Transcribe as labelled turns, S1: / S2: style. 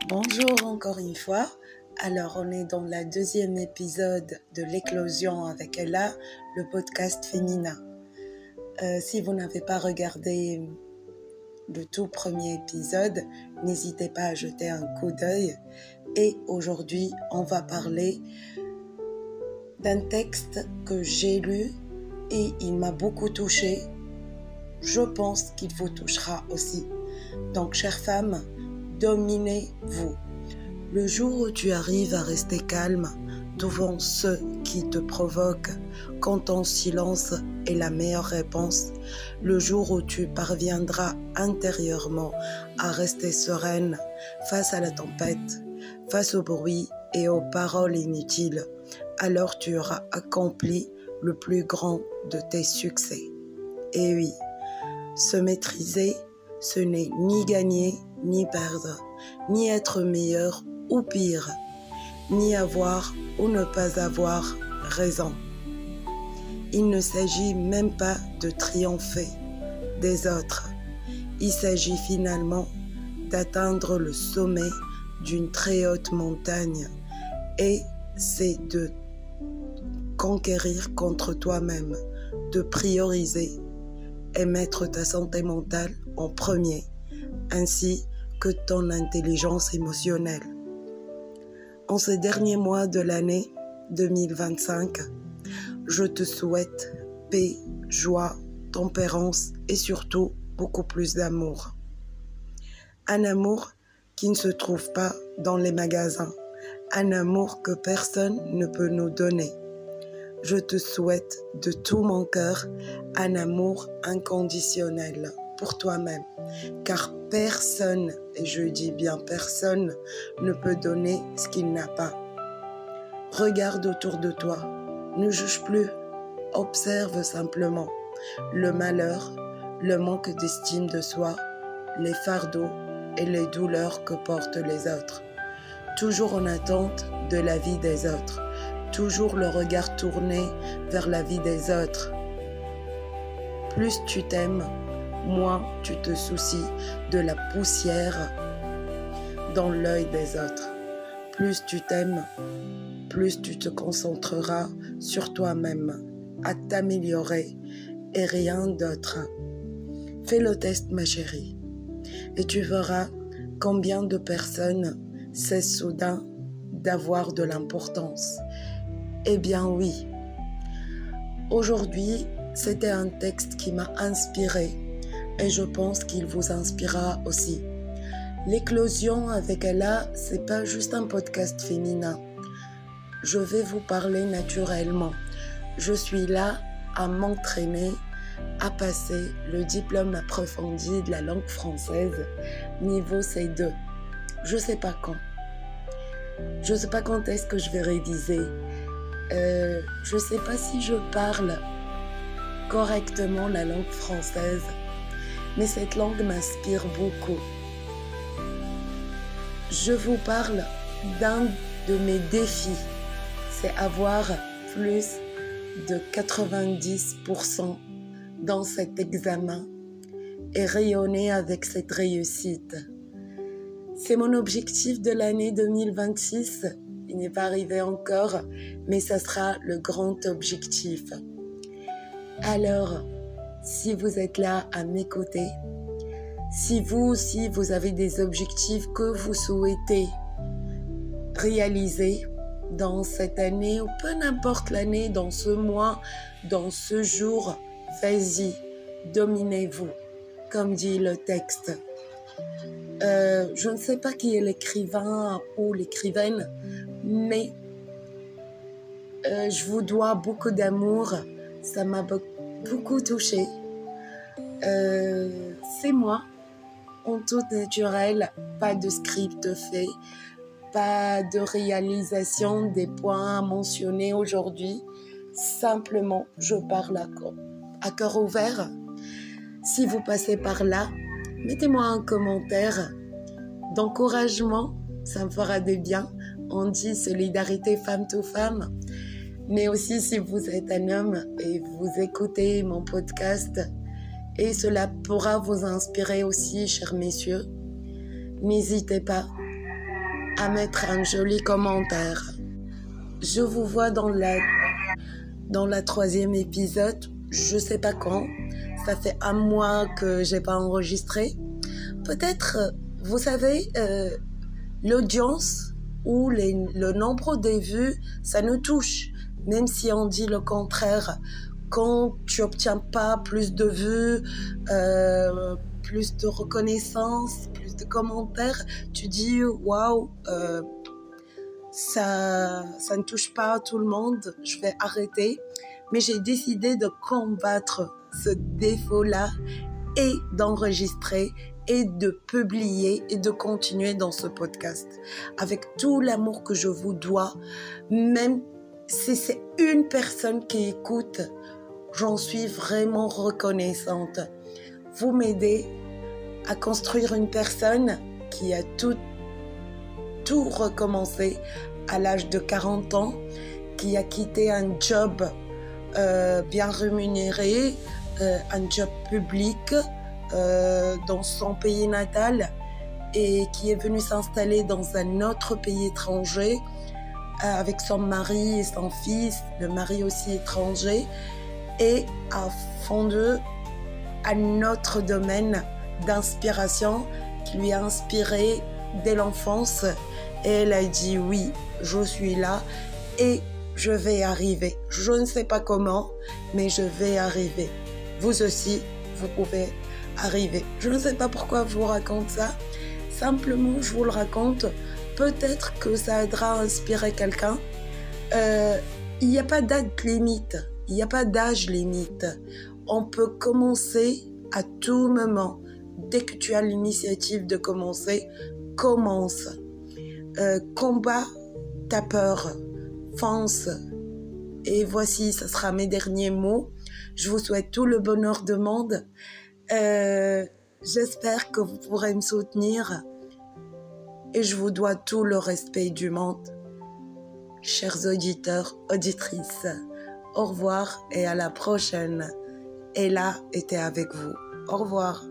S1: Bonjour encore une fois. Alors on est dans le deuxième épisode de l'éclosion avec Ella, le podcast féminin. Si vous n'avez pas regardé le tout premier épisode, n'hésitez pas à jeter un coup d'œil. Et aujourd'hui, on va parler d'un texte que j'ai lu et il m'a beaucoup touchée. Je pense qu'il vous touchera aussi. Donc, chères femmes, dominez-vous. Le jour où tu arrives à rester calme devant ceux qui te provoquent, quand ton silence est la meilleure réponse, le jour où tu parviendras intérieurement à rester sereine face à la tempête, face au bruit et aux paroles inutiles, alors tu auras accompli le plus grand de tes succès. Et oui, se maîtriser, ce n'est ni gagner, ni perdre, ni être meilleur ou pire, ni avoir ou ne pas avoir raison. Il ne s'agit même pas de triompher des autres. Il s'agit finalement d'atteindre le sommet d'une très haute montagne et c'est de conquérir contre toi-même, de prioriser et mettre ta santé mentale en premier, ainsi que ton intelligence émotionnelle. En ces derniers mois de l'année 2025, je te souhaite paix, joie, tempérance et surtout beaucoup plus d'amour. Un amour qui ne se trouve pas dans les magasins, un amour que personne ne peut nous donner. Je te souhaite de tout mon cœur un amour inconditionnel pour toi-même, car personne, et je dis bien personne, ne peut donner ce qu'il n'a pas. Regarde autour de toi, ne juge plus, observe simplement le malheur, le manque d'estime de soi, les fardeaux et les douleurs que portent les autres. Toujours en attente de la vie des autres. Toujours le regard tourné vers la vie des autres. Plus tu t'aimes, moins tu te soucies de la poussière dans l'œil des autres. Plus tu t'aimes, plus tu te concentreras sur toi-même, à t'améliorer et rien d'autre. Fais le test, ma chérie, et tu verras combien de personnes cessent soudain d'avoir de l'importance. Eh bien oui, aujourd'hui, c'était un texte qui m'a inspirée et je pense qu'il vous inspirera aussi. L'éclosion avec Ella, c'est pas juste un podcast féminin. Je vais vous parler naturellement. Je suis là à m'entraîner, à passer le diplôme approfondi de la langue française, niveau C2. Je sais pas quand. Je sais pas quand est-ce que je vais réviser. Je sais pas si je parle correctement la langue française, mais cette langue m'inspire beaucoup. Je vous parle d'un de mes défis, c'est avoir plus de 90% dans cet examen et rayonner avec cette réussite. C'est mon objectif de l'année 2026. Il n'est pas arrivé encore, mais ça sera le grand objectif. Alors, si vous êtes là à m'écouter, si vous aussi vous avez des objectifs que vous souhaitez réaliser dans cette année, ou peu n'importe l'année, dans ce mois, dans ce jour, vas-y, dominez-vous, comme dit le texte. Je ne sais pas qui est l'écrivain ou l'écrivaine, mais je vous dois beaucoup d'amour, ça m'a beaucoup touchée. C'est moi, en tout naturel, pas de script fait, pas de réalisation des points à mentionner aujourd'hui, simplement je parle à cœur ouvert. Si vous passez par là, mettez-moi un commentaire d'encouragement, ça me fera du bien. On dit solidarité femme to femme. Mais aussi si vous êtes un homme et vous écoutez mon podcast, et cela pourra vous inspirer aussi, chers messieurs, n'hésitez pas à mettre un joli commentaire. Je vous vois dans la 3e épisode, je sais pas quand. Ça fait 1 mois que j'ai pas enregistré. Peut-être, vous savez, l'audience ou le nombre de vues, ça nous touche. Même si on dit le contraire, quand tu obtiens pas plus de vues, plus de reconnaissance, plus de commentaires, tu dis waouh, ça ne touche pas tout le monde, je vais arrêter. Mais j'ai décidé de combattre ce défaut-là et d'enregistrer et de publier et de continuer dans ce podcast avec tout l'amour que je vous dois. Même si c'est une personne qui écoute, j'en suis vraiment reconnaissante. Vous m'aidez à construire une personne qui a tout recommencé à l'âge de 40 ans, qui a quitté un job bien rémunéré, un job public dans son pays natal et qui est venu s'installer dans un autre pays étranger avec son mari et son fils, le mari aussi étranger, et a fondé un autre domaine d'inspiration qui lui a inspiré dès l'enfance. Et elle a dit oui, je suis là et je vais arriver. Je ne sais pas comment, mais je vais arriver. Vous aussi, vous pouvez arriver. Je ne sais pas pourquoi je vous raconte ça. Simplement, je vous le raconte. Peut-être que ça aidera à inspirer quelqu'un. Il n'y a pas date limite. Il n'y a pas d'âge limite. On peut commencer à tout moment. Dès que tu as l'initiative de commencer, commence. Combat ta peur. Fonce. Et voici, ce sera mes derniers mots. Je vous souhaite tout le bonheur du monde. J'espère que vous pourrez me soutenir. Et je vous dois tout le respect du monde. Chers auditeurs, auditrices, au revoir et à la prochaine. Ella était avec vous. Au revoir.